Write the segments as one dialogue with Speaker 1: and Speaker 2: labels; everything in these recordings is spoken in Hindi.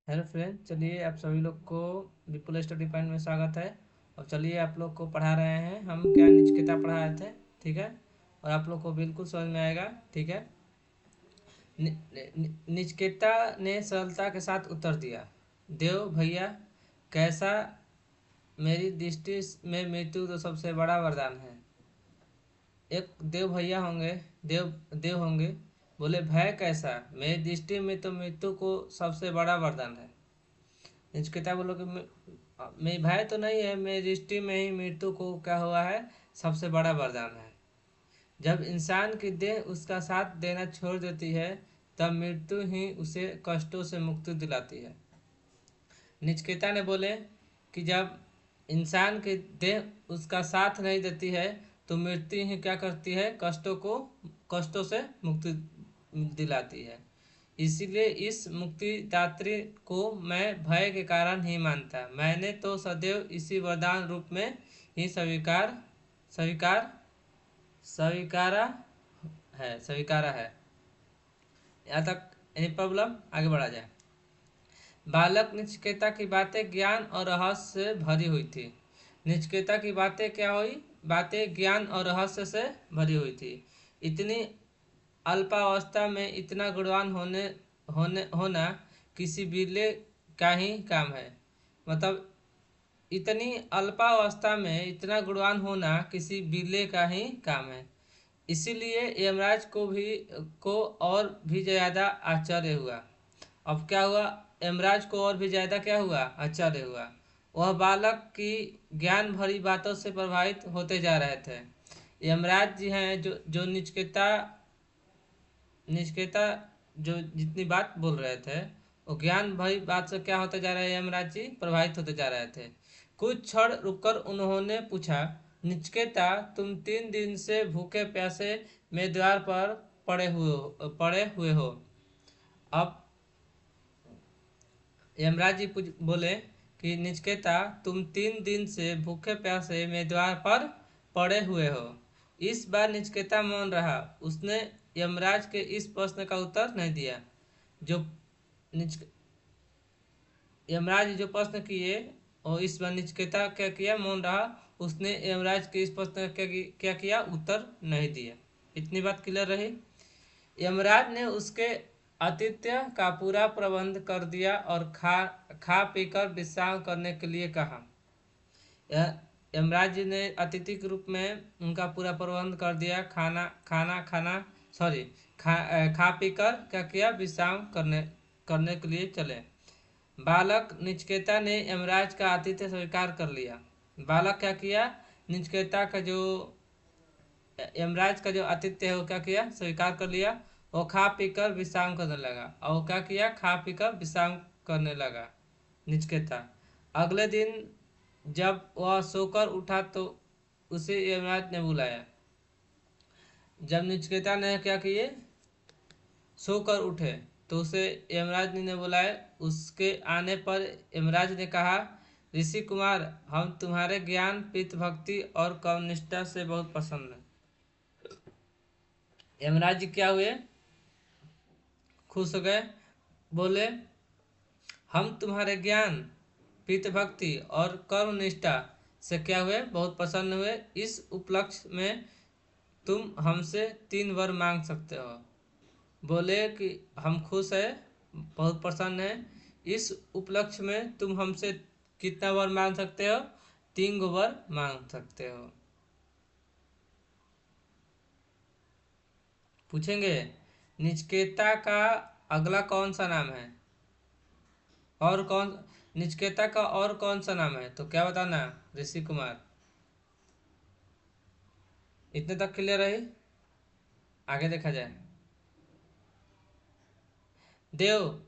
Speaker 1: हेलो फ्रेंड, चलिए आप सभी लोग को विपुल स्टडी पॉइंट में स्वागत है। और चलिए आप लोग को पढ़ा रहे हैं हम क्या निचकेता पढ़ा रहे थे। ठीक है, और आप लोग को बिल्कुल समझ में आएगा। ठीक है। निचकेता ने सरलता के साथ उत्तर दिया, देव भैया कैसा, मेरी दृष्टि में मृत्यु तो सबसे बड़ा वरदान है। एक देव भैया होंगे, देव देव होंगे, बोले भय कैसा, मेरी दृष्टि में तो मृत्यु को सबसे बड़ा वरदान है। नचिकेता बोलो कि मेरी भय तो नहीं है, मेरी दृष्टि में ही मृत्यु को क्या हुआ है, सबसे बड़ा वरदान है। जब इंसान की देह उसका साथ देना छोड़ देती है, तब मृत्यु ही उसे कष्टों से मुक्ति दिलाती है। नचिकेता ने बोले कि जब इंसान की देह उसका साथ नहीं देती है, तो मृत्यु ही क्या करती है, कष्टों से मुक्ति दिलाती है। इसीलिए इस मुक्तिदात्री को मैं भय के कारण ही मानता, मैंने तो सदैव इसी वरदान रूप में ही स्वीकार स्वीकारा स्वीकारा है। यहाँ तक एनी प्रॉब्लम, आगे बढ़ा जाए। बालक नचिकेता की बातें ज्ञान और रहस्य से भरी हुई थी। नचिकेता की बातें क्या हुई, बातें ज्ञान और रहस्य से भरी हुई थी। इतनी अल्पावस्था में इतना गुणवान होना किसी बिरले का ही काम है। मतलब इतनी अल्पावस्था में इतना गुणवान होना किसी बिरले का ही काम है। इसीलिए यमराज को और भी ज़्यादा आश्चर्य हुआ। अब क्या हुआ, यमराज को और भी ज़्यादा क्या हुआ, आश्चर्य हुआ। वह बालक की ज्ञान भरी बातों से प्रभावित होते जा रहे थे। यमराज जी हैं जो निष्क्रियता जो जितनी बात बोल रहे थे, वो ज्ञान भरी बात से क्या होते जा रहे हैं, यमराज जी प्रभावित होते जा रहे थे। कुछ क्षण रुककर उन्होंने पूछा, निष्क्रियता तुम 3 दिन से भूखे प्यासे मेरे द्वार पर पड़े हुए हो। अब यमराज जी बोले कि निष्क्रियता तुम 3 दिन से भूखे प्यासे मेरे द्वार पर पड़े हुए हो। इस बार निष्क्रियता मौन रहा, उसने यमराज के इस प्रश्न का उत्तर नहीं दिया। जो निच यमराज जो प्रश्न किए, और इस बार निचकेता क्या किया, मौन रहा। उसने यमराज के इस प्रश्न का क्या किया, उत्तर नहीं दिया। इतनी बात क्लियर रही। यमराज ने उसके आतिथ्य का पूरा प्रबंध कर दिया और खा पीकर विश्राम करने के लिए कहा। यमराज जी ने अतिथि के रूप में उनका पूरा प्रबंध कर दिया। खाना खाना खाना सॉरी खा पीकर क्या किया, विश्राम करने करने के लिए चले। बालक निचकेता ने यमराज का आतिथ्य स्वीकार कर लिया। बालक क्या किया, निचकेता का जो यमराज का जो आतिथ्य है वो क्या किया, स्वीकार कर लिया। वो खा पीकर विश्राम करने लगा। और वो क्या किया, खा पीकर विश्राम करने लगा निचकेता। अगले दिन जब वह सोकर उठा तो उसे यमराज ने बुलाया। जब निचकेता ने क्या किए, सोकर उठे, तो उसे यमराज ने बुलाया। उसके आने पर यमराज ने कहा, ऋषि कुमार, हम तुम्हारे ज्ञान, पित भक्ति और कर्मनिष्ठा से बहुत प्रसन्न हैं। यमराज जी क्या हुए, खुश हो गए। बोले, हम तुम्हारे ज्ञान, पित भक्ति और कर्मनिष्ठा से क्या हुए, बहुत प्रसन्न हुए। इस उपलक्ष्य में तुम हमसे 3 वर मांग सकते हो। बोले कि हम खुश है, बहुत प्रसन्न है। इस उपलक्ष्य में तुम हमसे कितना वर मांग सकते हो, 3 वर मांग सकते हो। पूछेंगे, निचकेता का अगला कौन सा नाम है, और कौन, निचकेता का और कौन सा नाम है, तो क्या बताना ऋषि कुमार। इतने तक क्लियर रही, आगे देखा जाए। देव,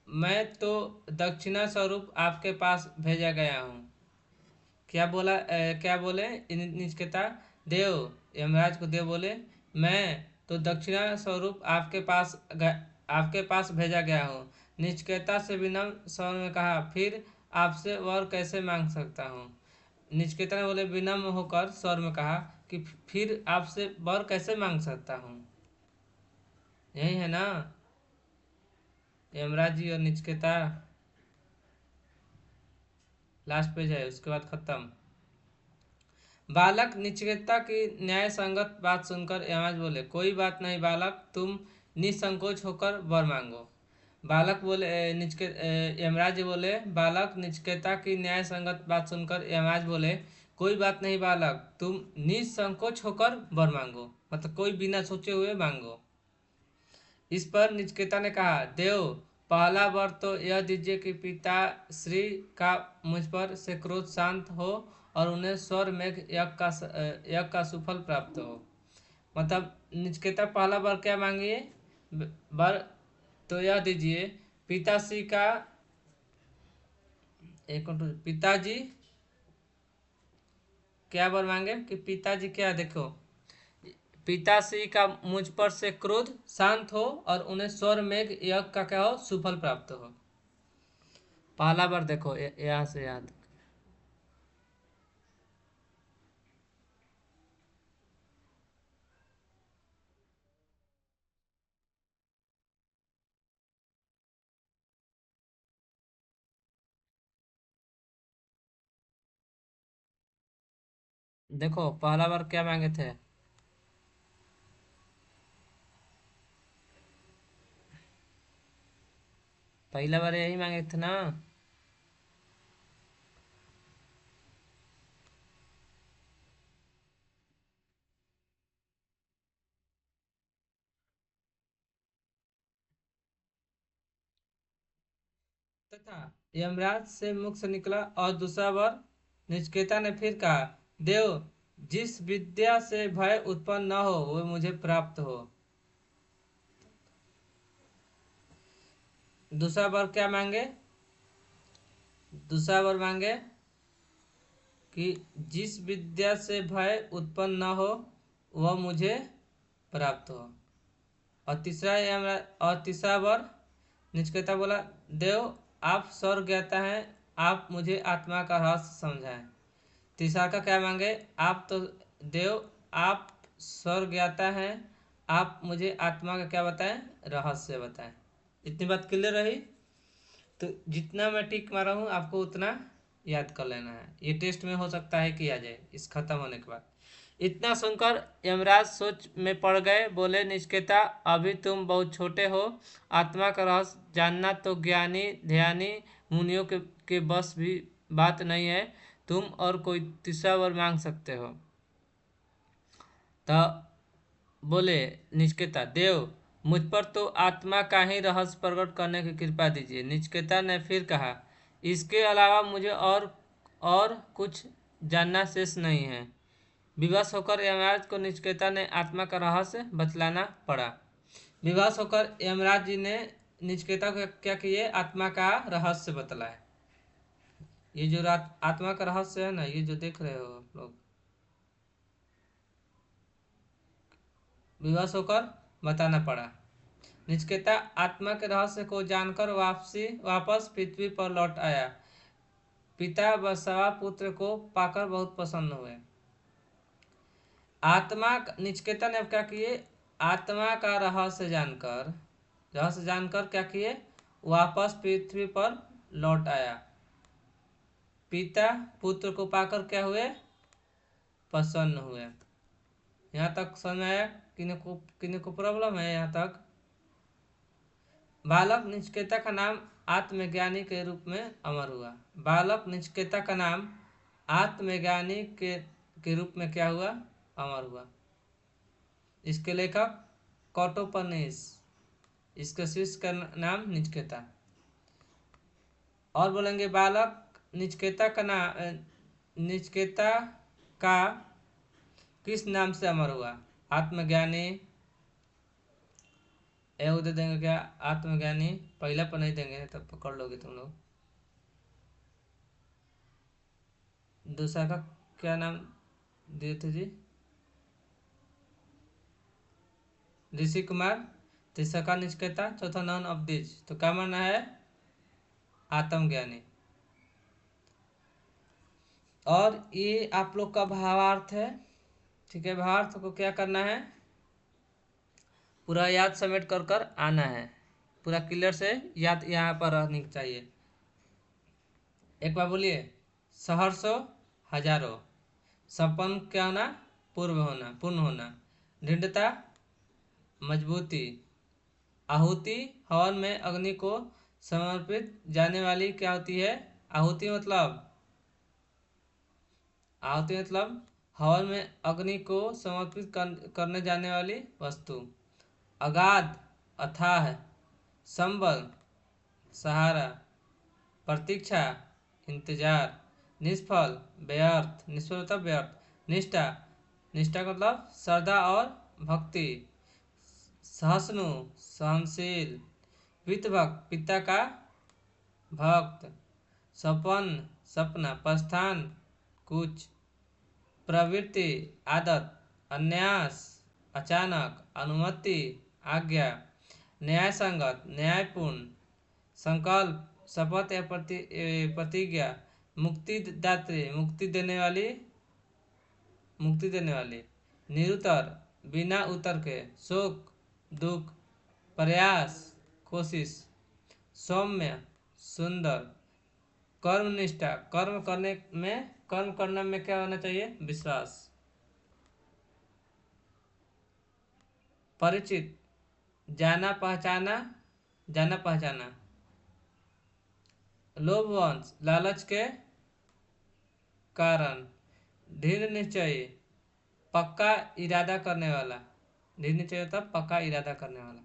Speaker 1: मैं तो दक्षिणा स्वरूप आपके पास भेजा गया हूँ। क्या बोले निचकेता, देव, यमराज को देव बोले, मैं तो दक्षिणा स्वरूप आपके पास भेजा गया हूँ। निचकेता से विनम्र स्वर में कहा, फिर आपसे वर कैसे मांग सकता हूँ। निचकेता ने बोले विनम्र होकर स्वर में कहा कि फिर आपसे वर कैसे मांग सकता हूँ। यही है ना, यमराज जी और निचकेता। लास्ट पेज है, उसके बाद खत्म। बालक नचिकेता की न्याय संगत बात सुनकर यमराज बोले, कोई बात नहीं बालक, तुम निसंकोच होकर वर मांगो। बालक बोले यमराज जी बोले, बालक नचिकेता की न्याय संगत बात सुनकर यमराज बोले, कोई बात नहीं बालक, तुम निसंकोच होकर वर मांगो, मतलब कोई बिना सोचे हुए मांगो। इस पर नचिकेता ने कहा, देव, पहला वर तो यह दीजिए कि पिता श्री का मुझ पर से क्रोध शांत हो और उन्हें स्वर मेघ यज्ञ का सुफल प्राप्त हो। मतलब नचिकेता पहला वर क्या मांगिए? वर तो यह दीजिए, पिताश्री का एक मिनट, पिताजी क्या वर मांगे कि पिताजी क्या, देखो, पिताश्री का मुझ पर से क्रोध शांत हो और उन्हें स्वर मेघ यज्ञ का क्या हो, सुफल प्राप्त हो। पहला बार देखो यहाँ से यहाँ तक। देखो पहला बार क्या मांगे थे? पहला बार यही मांगे थे ना। तथा यमराज से मुख से निकला और दूसरा बार नचिकेता ने फिर कहा, देव, जिस विद्या से भय उत्पन्न न हो वो मुझे प्राप्त हो। दूसरा बार क्या मांगे? दूसरा बार मांगे कि जिस विद्या से भय उत्पन्न न हो वह मुझे प्राप्त हो। और तीसरा वर नचिकेता बोला, देव, आप स्वर्ग ज्ञाता हैं, आप मुझे आत्मा का रहस्य समझाएं। तीसरा का क्या मांगे? आप तो देव, आप स्वर्ग ज्ञाता हैं, आप मुझे आत्मा का क्या बताएं, रहस्य बताएं। इतनी बात क्लियर रही? तो जितना मैं टिक मारा हूँ आपको उतना याद कर लेना है, ये टेस्ट में हो सकता है कि आ जाए इस खत्म होने के बाद। इतना सुनकर यमराज सोच में पड़ गए, बोले, नचिकेता, अभी तुम बहुत छोटे हो, आत्मा का रहस्य जानना तो ज्ञानी ध्यानी मुनियों के बस भी बात नहीं है, तुम और कोई तीसरा वर मांग सकते हो। तो बोले नचिकेता, देव, मुझ पर तो आत्मा का ही रहस्य प्रकट करने की कृपा दीजिए। नचिकेता ने फिर कहा, इसके अलावा मुझे और कुछ जानना शेष नहीं है। विवश होकर यमराज को नचिकेता ने आत्मा का रहस्य बतलाना पड़ा। विवश होकर यमराज जी ने नचिकेता को क्या किए, आत्मा का रहस्य बतलाए। ये जो आत्मा का रहस्य है ना, ये जो देख रहे हो आप लोग, विवश होकर बताना पड़ा। नचिकेता आत्मा के रहस्य को जानकर वापस पृथ्वी पर लौट आया। पिता बसवा पुत्र को पाकर बहुत प्रसन्न हुए। आत्मा नचिकेता ने अब क्या किए, आत्मा का रहस्य जानकर क्या किए, वापस पृथ्वी पर लौट आया। पिता पुत्र को पाकर क्या हुए, प्रसन्न हुए। यहाँ तक समझ में आया? किन्हीं को प्रॉब्लम है यहाँ तक? बालक नचिकेता का नाम आत्मज्ञानी के रूप में अमर हुआ। बालक नचिकेता का नाम आत्मज्ञानी के रूप में क्या हुआ, अमर हुआ। इसके लेखक कौटोपनिस, इसके शिष्य का नाम नचिकेता। और बोलेंगे बालक नचिकेता का नाम, नचिकेता का किस नाम से अमर हुआ? आत्मज्ञानी, ए दे देंगे क्या, आत्मज्ञानी पहला पर नहीं देंगे तब पकड़ लोगे तुम लोग। दूसरा का क्या नाम दिए थे जी? ऋषि कुमार। तीसरा का नचिकेता, चौथा नॉन ऑफ दिस, तो क्या माना है, आत्मज्ञानी। और ये आप लोग का भावार्थ है, ठीक है। भावार्थ को क्या करना है, पूरा याद समेट कर कर आना है, पूरा क्लियर से याद यहाँ पर रहनी चाहिए। एक बार बोलिए। सहर्षों हजारों। संपन्न क्या होना, पूर्ण होना। दृढ़ता मजबूती। आहुति हवन में अग्नि को समर्पित जाने वाली क्या होती है, आहुति मतलब, आहुति मतलब हवन में अग्नि को समर्पित करने जाने वाली वस्तु। अगाध अथाह। संबल सहारा। प्रतीक्षा इंतजार। निष्फल व्यर्थ, निष्फल मतलब व्यर्थ। निष्ठा, निष्ठा का मतलब श्रद्धा और भक्ति। सहिष्णु सहनशील। पितृभक्त पिता का भक्त। सपन सपना। प्रस्थान कुछ। प्रवृत्ति आदत। अन्यास अचानक। अनुमति आज्ञा। न्याय संगत न्यायपूर्ण। संकल्प शपथ या प्रतिज्ञा। मुक्तिदात्री मुक्ति देने वाली। निरुत्तर बिना उत्तर के। शोक दुख। प्रयास कोशिश। सौम्य सुंदर। कर्मनिष्ठा कर्म करने में क्या होना चाहिए, विश्वास। परिचित जाना पहचाना, जाना पहचाना। लोभवंश लालच के कारण। दृढ़ निश्चयी पक्का इरादा करने वाला। दृढ़ निश्चय होता पक्का इरादा करने वाला।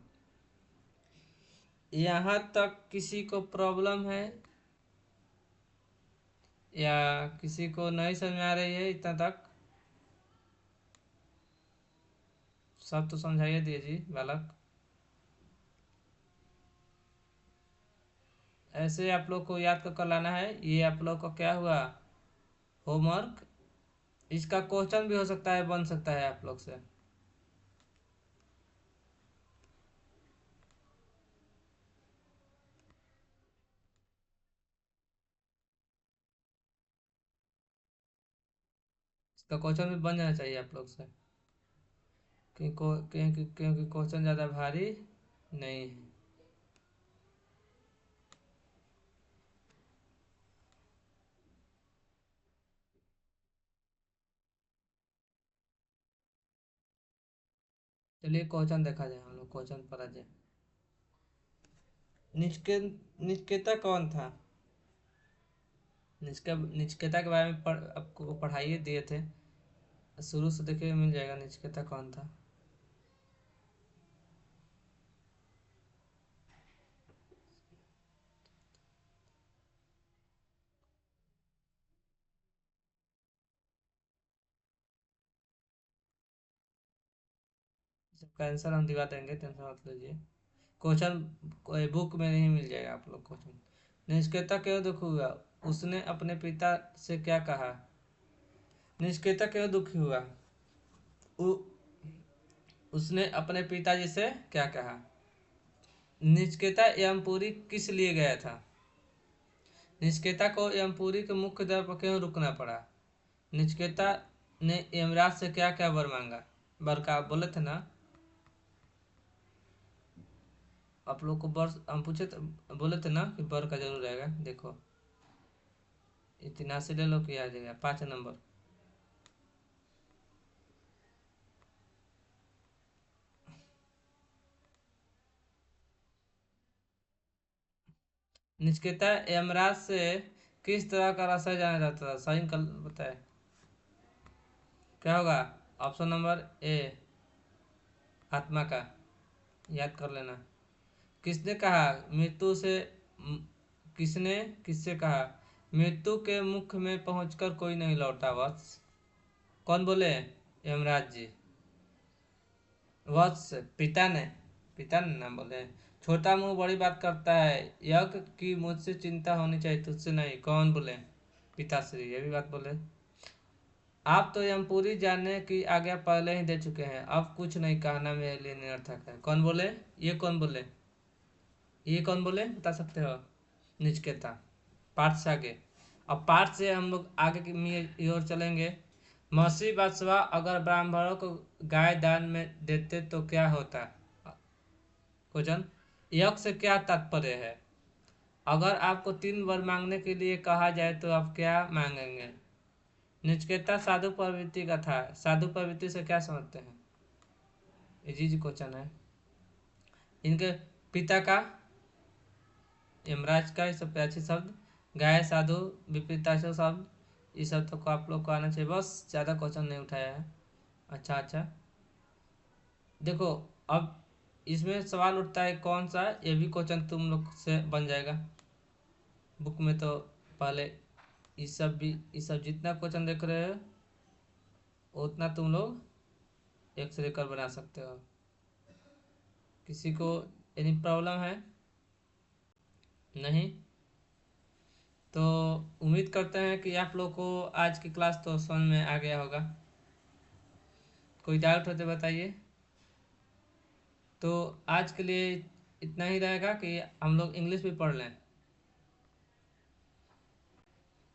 Speaker 1: यहाँ तक किसी को प्रॉब्लम है या किसी को नहीं समझ में आ रही है, इतना तक सब तो समझाइए दीजिए बालक। ऐसे आप लोग को याद कर लाना है। ये आप लोग का क्या हुआ, होमवर्क। इसका क्वेश्चन भी हो सकता है, बन सकता है आप लोग से। इसका क्वेश्चन भी बन जाना चाहिए आप लोग से, क्योंकि क्वेश्चन ज़्यादा भारी नहीं है। चलिए क्वेश्चन देखा जाए, हम लोग क्वेश्चन पर आ जाए। निचकेता कौन था? निचकेता के बारे में आपको पढ़ाइए दिए थे, शुरू से देखिए मिल जाएगा निचकेता कौन था। इसका आंसर हम दिखा देंगे, टेंशन मत लीजिए। क्वेश्चन बुक में नहीं मिल जाएगा आप लोग क्वेश्चन। निष्क्रियता क्यों दुखी हुआ? उसने अपने पिता से क्या कहा? निष्क्रियता क्यों दुखी हुआ? उ, उसने अपने पिताजी से क्या कहा? निष्क्रियता यमपुरी किस लिए गया था? निष्क्रियता को यमपुरी के मुख्य द्वार पर क्यों रुकना पड़ा? निष्क्रियता ने यमराज से क्या क्या वर मांगा? वर का बोले थे ना आप लोग को, वर हम पूछे बोले थे ना कि वर का जरूर रहेगा। देखो इतना से ले लो कि आ जाएगा 5 नंबर। निष्क्रियता यमराज से किस तरह का रास्ता जाना जाता था? सही कल बताए क्या होगा? ऑप्शन नंबर ए आत्मा का, याद कर लेना। किसने कहा मृत्यु से किसने किससे कहा मृत्यु के मुख में पहुंचकर कोई नहीं लौटा वत्स? कौन बोले? यमराज जी। वत्स पिता ने ना बोले। छोटा मुंह बड़ी बात करता है, यज्ञ की मुझसे चिंता होनी चाहिए तुझसे नहीं। कौन बोले? पिताश्री, ये भी बात बोले। आप तो यमपुरी जानने की आज्ञा पहले ही दे चुके हैं, अब कुछ नहीं कहना मेरे लिए निरर्थक है। कौन बोले? ये कौन बोले? ये कौन बोले बता सकते हो? निचकेता। पाठ से आगे, अब पाठ से हम लोग आगे की ओर चलेंगे। महर्षि बादशाह अगर ब्राह्मणों को गाय दान में देते तो क्या होता? क्वेश्चन, यज्ञ से क्या तात्पर्य है? अगर आपको 3 वर मांगने के लिए कहा जाए तो आप क्या मांगेंगे? नचिकेता साधु प्रवृत्ति का था। साधु प्रवृत्ति से क्या समझते हैं? इजी क्वेश्चन है। इनके पिता का, यमराज का, ये सब अच्छे शब्द, गाय, साधु, विपरीताशय शब्द, इस सब तो आप लोग को आना चाहिए। बस ज़्यादा क्वेश्चन नहीं उठाया है। अच्छा अच्छा, देखो अब इसमें सवाल उठता है कौन सा, ये भी क्वेश्चन तुम लोग से बन जाएगा। बुक में तो पहले ये सब जितना क्वेश्चन देख रहे हो उतना तुम लोग एक से लेकर बना सकते हो। किसी को एनी प्रॉब्लम है? नहीं? तो उम्मीद करते हैं कि आप लोग को आज की क्लास तो समझ में आ गया होगा। कोई डाउट हो तो बताइए। तो आज के लिए इतना ही रहेगा कि हम लोग इंग्लिश भी पढ़ लें।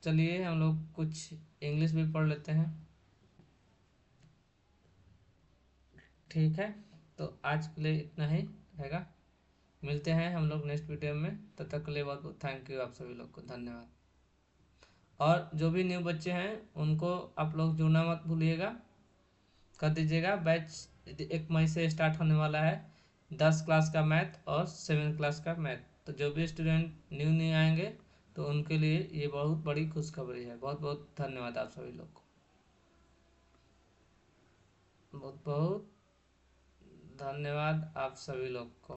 Speaker 1: चलिए हम लोग कुछ इंग्लिश भी पढ़ लेते हैं। ठीक है, तो आज के लिए इतना ही रहेगा। मिलते हैं हम लोग नेक्स्ट वीडियो में। तब तक के लिए बहुत बहुत थैंक यू आप सभी लोग को, धन्यवाद। और जो भी न्यू बच्चे हैं उनको आप लोग जुड़ना मत भूलिएगा, कर दीजिएगा। बैच 1 मई से स्टार्ट होने वाला है, 10 क्लास का मैथ और 7 क्लास का मैथ। तो जो भी स्टूडेंट न्यू न्यू आएंगे तो उनके लिए ये बहुत बड़ी खुशखबरी है। बहुत बहुत धन्यवाद आप सभी लोग को, बहुत बहुत धन्यवाद आप सभी लोग को।